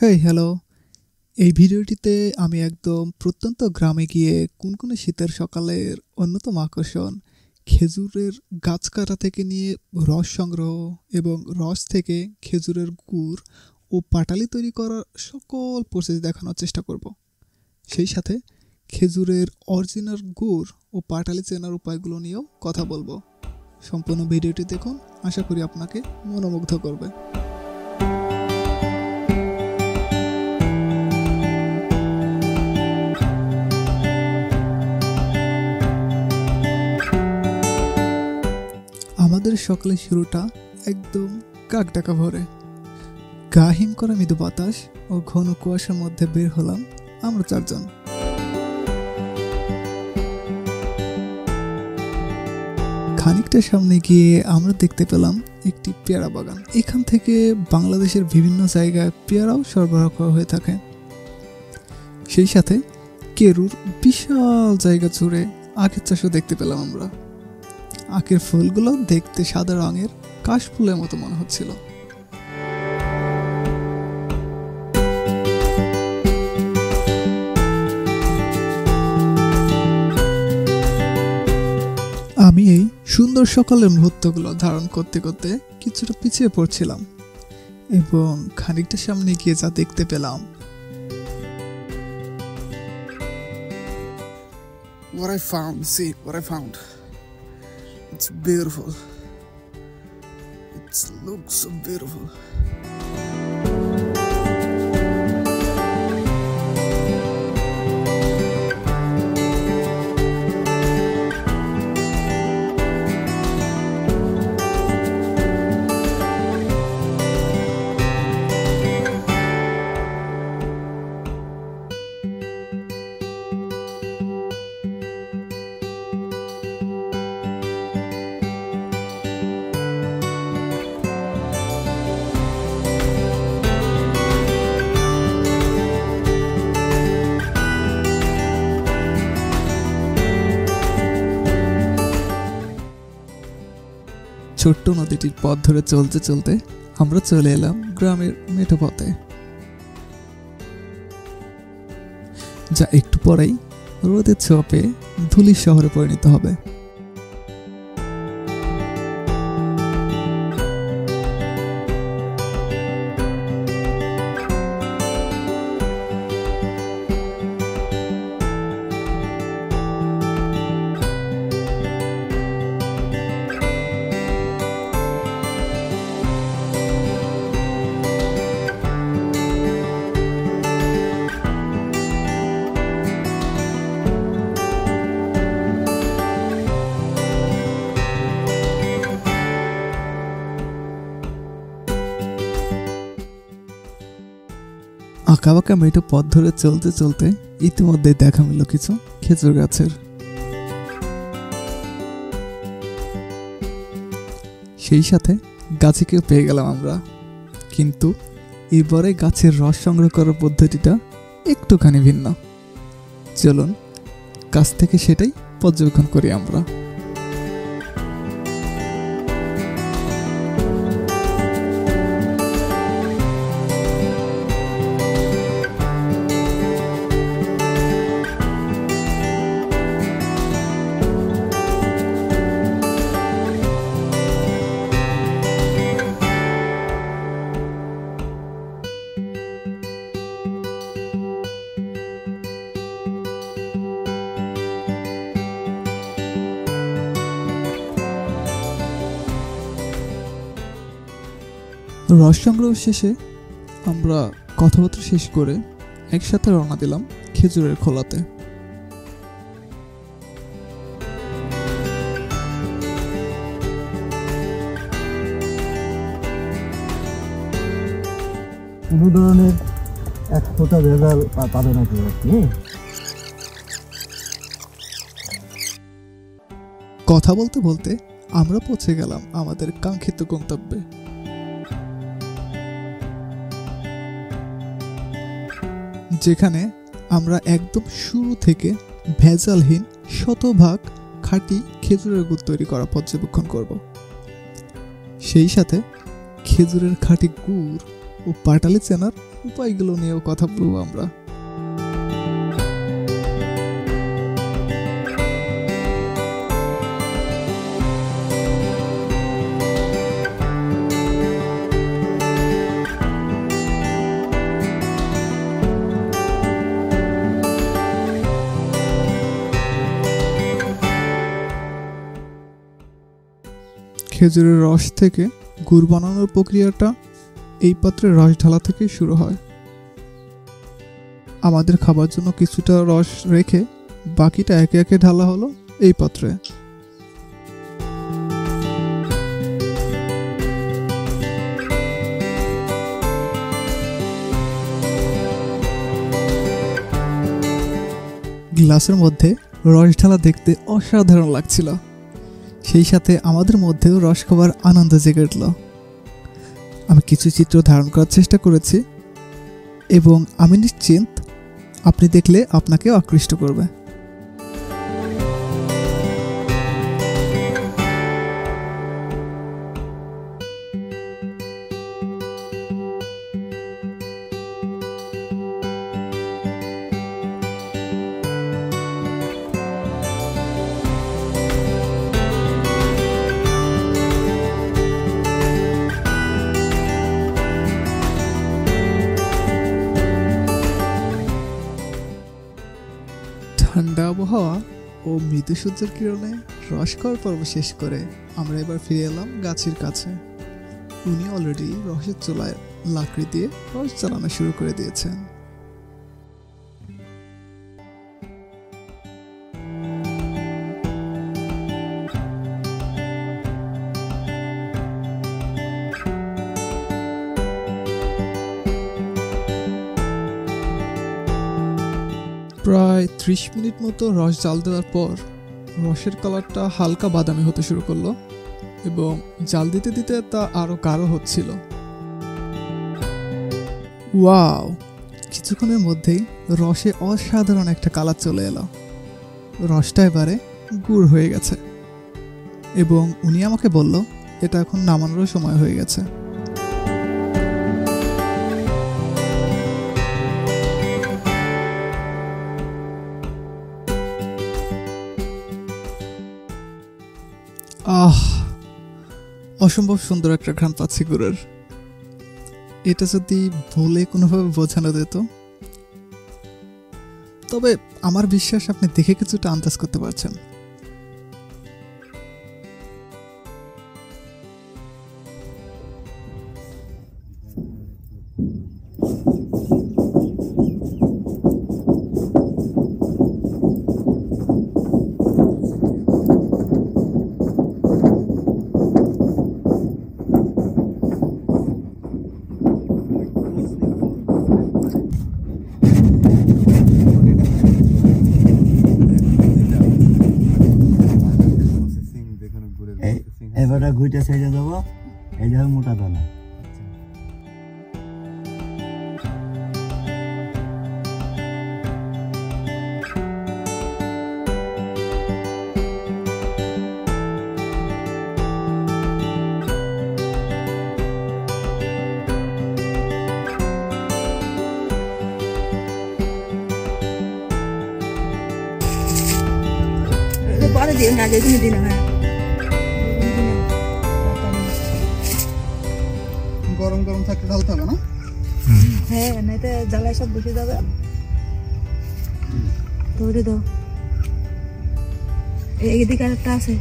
Hey hello. এই ভিডিওটিতে আমি একদম প্রত্যন্ত গ্রামে গিয়ে কোন শীতের সকালের অন্যতম আকর্ষণ খেজুরের গাছ কাটা থেকে নিয়ে রস সংগ্রহ এবং রস থেকে খেজুরের গুড় ও পাটালি তৈরি করার সকল প্রসেস দেখানোর চেষ্টা করব। সেই সাথে খেজুরের অরিজিনাল গুড় ও পাটালি চেনার উপায়গুলো নিয়েও কথা বলবো। সম্পূর্ণ ভিডিওটি দেখুন, আশা করি আপনাকে মনোমুগ্ধ করবে। আমাদের সকালের শুরুটা একদম কাকডাকা ভোরে। গা হিম করা মৃদু বাতাস ও ঘন কুয়াশার মধ্যে বের হলাম আমরা চারজন। খানিকটা সামনে গিয়ে আমরা দেখতে পেলাম একটি পেয়ারা বাগান। এখান থেকে বাংলাদেশের বিভিন্ন জায়গায় পেয়ারাও সরবরাহ করা হয়ে থাকে। সেই সাথে কেরুর বিশাল জায়গা জুড়ে আখের চাষও দেখতে পেলাম আমরা। আখের ফুলগুলো দেখতে সাদা রঙের কাশফুলের মতো মনে হচ্ছিল। আমি এই সুন্দর সকালের মুহূর্তগুলো ধারণ করতে করতে কিছুটা পিছিয়ে পড়ছিলাম এবং খানিকটা সামনে গিয়ে যা দেখতে পেলাম, What I found, see what I found. It's beautiful. It looks so beautiful. ছোট্ট নদীটির পথ ধরে চলতে চলতে আমরা চলে এলাম গ্রামের মেঠো পথে, যা একটু পরেই রোদের ছোঁয়া পেয়ে ধুলির শহরে পরিণত হবে। আঁকাবাঁকা মেঠো পথ ধরে চলতে চলতে ইতিমধ্যে দেখা মিলল কিছু খেজুর গাছের। সেই সাথে গাছে কেউ পেয়ে গেলাম আমরা, কিন্তু এবারে গাছের রস সংগ্রহ করার পদ্ধতিটা একটুখানি ভিন্ন। চলুন গাছ থেকে সেটাই পর্যবেক্ষণ করি আমরা। রস সংগ্রহ শেষে আমরা কথাবার্তা শেষ করে একসাথে রওনা দিলাম খেজুরের খোলাতে। কোনো ধরনের এক ফোঁটা ভেজাল পাবে না কেউ। কথা বলতে বলতে আমরা পৌঁছে গেলাম আমাদের কাঙ্ক্ষিত গন্তব্যে। যেখানে আমরা একদম শুরু থেকে ভেজালহীন শতভাগ খাঁটি খেজুরের গুড় তৈরি করা পর্যবেক্ষণ করব। সেই সাথে খেজুরের খাঁটি গুড় ও পাটালি চেনার উপায়গুলো নিয়েও কথা বলবো আমরা। খেজুরের রস থেকে গুড় বানানোর প্রক্রিয়াটা এই পাত্রে রস ঢালা থেকে শুরু হয়। আমাদের খাবার জন্য কিছুটা রস রেখে বাকিটা একে একে ঢালা হলো এই পাত্রে। গ্লাসের মধ্যে রস ঢালা দেখতে অসাধারণ লাগছিল, সেই সাথে আমাদের মধ্যেও রস খাবার আনন্দ জেগে উঠল। আমি কিছু চিত্র ধারণ করার চেষ্টা করেছি এবং আমি নিশ্চিত আপনি দেখলে আপনাকেও আকৃষ্ট করবে। ঠান্ডা আবহাওয়া ও মৃদু সূর্যের কিরণে রস খাওয়ার পর্ব শেষ করে আমরা এবার ফিরে এলাম গাছের কাছে। উনি অলরেডি রসের চুলায় লাকড়ি দিয়ে রস জ্বালানো শুরু করে দিয়েছেন। প্রায় 30 মিনিট মতো রস জাল দেওয়ার পর রসের কালারটা হালকা বাদামি হতে শুরু করলো এবং জাল দিতে দিতে তা আরো গাঢ় হচ্ছিল। ওয়াও! কিছুক্ষণের মধ্যেই রসে অসাধারণ একটা কালার চলে এলো। রসটা এবারে গুড় হয়ে গেছে এবং উনি আমাকে বলল এটা এখন নামানোর সময় হয়ে গেছে। অসম্ভব সুন্দর একটা ঘ্রাণ পাচ্ছি গুড়ের। এটা যদি বলে কোনোভাবে বোঝানো যেত, তবে আমার বিশ্বাস আপনি দেখে কিছুটা আন্দাজ করতে পারছেন। এবারে ঘুইটা ছেড়ে দেবো, এই যে মোটা দানা। পরে দিও না, যেদিন দিন না গরম গরম থাকতে ঢালতে হবে না? হ্যাঁ, নাইতে জ্বালায় সব বসে যাবে। ধরে দাও, এইদিকে আরেকটা আছে,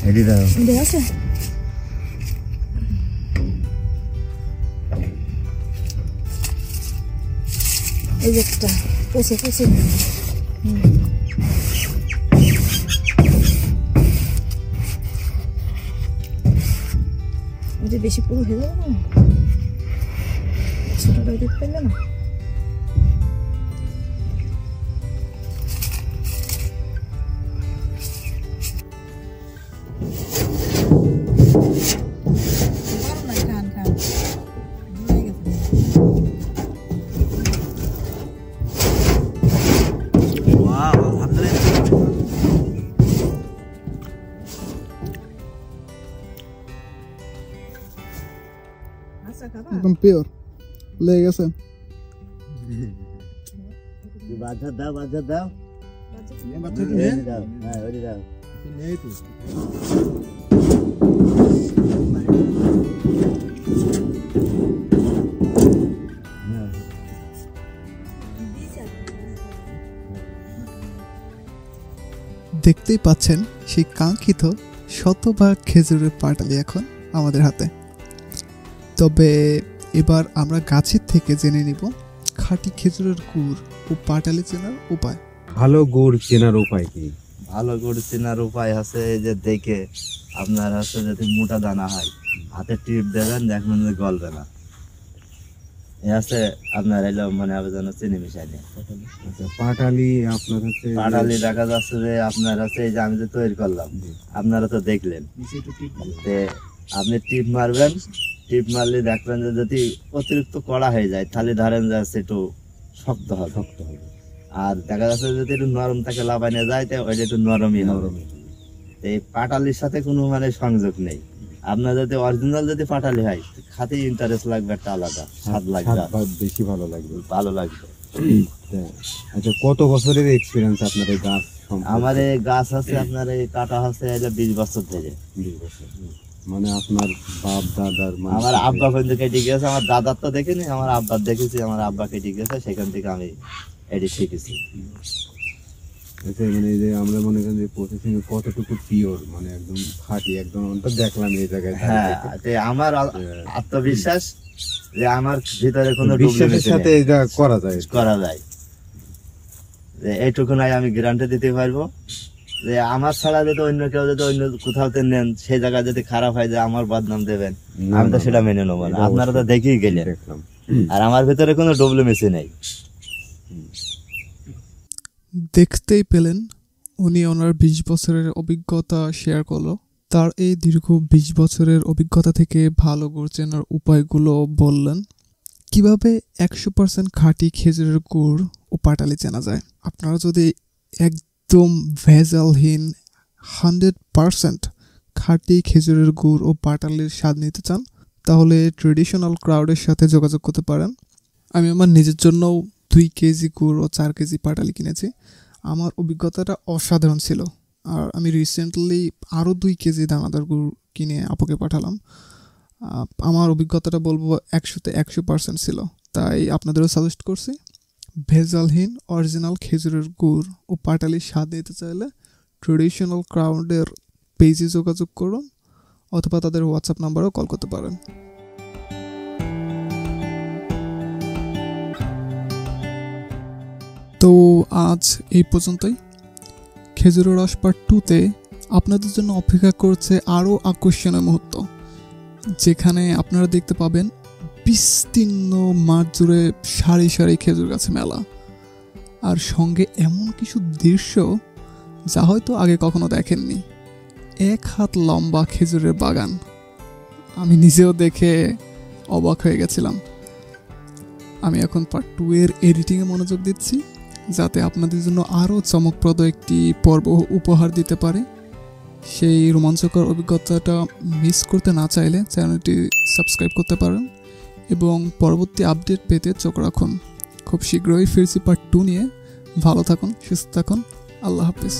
এদিকে আছে। এই যে একটা পচে পচে বেশি পুরো হয়ে যাবে না, ছোটটা দিতে পারলে না। খান খান একদম পিওর। লেগে গেছে। বাচ্চা দাও, বাচ্চা দাও, বাচ্চা কি ওই দাও, হ্যাঁ ওই দাও। নেই তো দেখতেই পাচ্ছেন সেই কাঙ্ক্ষিত শতভাগ খেজুরের পাটালি এখন আমাদের হাতে। তবে এবার আমরা গাছের থেকে জেনে নিব খাঁটি খেজুরের গুড় ও পাটালি চেনার উপায়। ভালো গুড় চেনার উপায় কি? ভালো গুড় চেনার উপায় আছে এই যে দেখে আপনার হচ্ছে যদি মোটা দানা হয় হাতে টিপ দেবেন, দেখবেন যে গলবে না। এ আছে আপনার এলো মনে হবে যেন চিনি মিশাই নেই। আচ্ছা, পাটালি আপনার হচ্ছে পাটালি দেখা যাচ্ছে যে আপনার হচ্ছে এই যে আমি যে তৈরি করলাম, আপনারা তো দেখলেন, তে আপনি টিপ মারবেন, টিপ মারলে দেখবেন যে যদি অতিরিক্ত কড়া হয়ে যায় তাহলে ধরেন যাচ্ছে একটু শক্ত হবে, আর দেখা যাচ্ছে যদি একটু নরম থাকে লাভাইনে যায় তো ওইটা একটু নরমই হবে। এই পাটালির সাথে কোনো মানে সংযোগ নেই। আপনার যদি অরিজিনাল যদি পাটালি হয় খাতে ইন্টারেস্ট লাগবে, একটা আলাদা স্বাদ লাগবে, বেশি ভালো লাগবে। ভালো লাগবে। আচ্ছা, কত বছরের এক্সপিরিয়েন্স আপনার এই গাছ সম্পর্কে? আমার এই গাছ আছে আপনার এই কাটা হচ্ছে 20 বছর থেকে। 20 বছর। মানে আপনার বাপ দাদার আমার আব্বা পর্যন্ত কেটে গেছে, আমার দাদার তো দেখিনি, আমার আব্বার দেখেছি, আমার আব্বা কেটে গেছে, সেখান থেকে আমি এটি শিখেছি। আচ্ছা, মানে এই যে আমরা মনে করেন যে প্রসেসিং কতটুকু পিওর, মানে একদম খাঁটি, একদম তো দেখলাম এই জায়গায়। হ্যাঁ, আমার আত্মবিশ্বাস যে আমার ভিতরে কোনো বিশ্বাসের সাথে এটা করা যায়, করা যায়। যে এইটুকু নাই আমি গ্যারান্টি দিতে পারবো যে আমার ছাড়া যদি অন্য কেউ যদি অন্য কোথাও নেন সেই জায়গায় যদি খারাপ হয় যে আমার বদনাম দেবেন, আমি তো সেটা মেনে নেবো না। আপনারা তো দেখেই গেলেন, আর আমার ভিতরে কোনো ডুপ্লিকেসি নেই। দেখতেই পেলেন উনি ওনার 20 বছরের অভিজ্ঞতা শেয়ার করলো। তার এই দীর্ঘ 20 বছরের অভিজ্ঞতা থেকে ভালো গুড় চেনার উপায়গুলো বললেন। কিভাবে 100% খাঁটি খেজুরের গুড় ও পাটালি চেনা যায়। আপনারা যদি একদম ভেজালহীন 100% খাঁটি খেজুরের গুড় ও পাটালির স্বাদ নিতে চান তাহলে ট্রেডিশনাল ক্রাউডের সাথে যোগাযোগ করতে পারেন। আমি আমার নিজের জন্যও 2 কেজি গুড় ও 4 কেজি পাটালি কিনেছি। আমার অভিজ্ঞতাটা অসাধারণ ছিল। আর আমি রিসেন্টলি আরও 2 কেজি দানাদার গুড় কিনে আপুকে পাঠালাম। আমার অভিজ্ঞতাটা বলবো 100তে 100% ছিল। তাই আপনাদেরও সাজেস্ট করছি ভেজালহীন অরিজিনাল খেজুরের গুড় ও পাটালির স্বাদ নিতে চাইলে ট্রেডিশনাল ক্রাউডের পেজে যোগাযোগ করুন অথবা তাদের হোয়াটসঅ্যাপ নাম্বারেও কল করতে পারেন। তো আজ এই পর্যন্তই। খেজুরের রস পার্ট 2তে আপনাদের জন্য অপেক্ষা করছে আরও আকর্ষণীয় মুহূর্ত, যেখানে আপনারা দেখতে পাবেন বিস্তীর্ণ মাঠ জুড়ে সারি সারি খেজুর গাছে মেলা, আর সঙ্গে এমন কিছু দৃশ্য যা হয়তো আগে কখনো দেখেননি। 1 হাত লম্বা খেজুরের বাগান, আমি নিজেও দেখে অবাক হয়ে গেছিলাম। আমি এখন পার্ট 2 এর এডিটিংয়ে মনোযোগ দিচ্ছি যাতে আপনাদের জন্য আরও চমকপ্রদ একটি পর্ব উপহার দিতে পারে। সেই রোমাঞ্চকর অভিজ্ঞতাটা মিস করতে না চাইলে চ্যানেলটি সাবস্ক্রাইব করতে পারেন এবং পরবর্তী আপডেট পেতে চোখ রাখুন। খুব শীঘ্রই ফিরছি পার্ট 2 নিয়ে। ভালো থাকুন, সুস্থ থাকুন, আল্লাহ হাফিজ।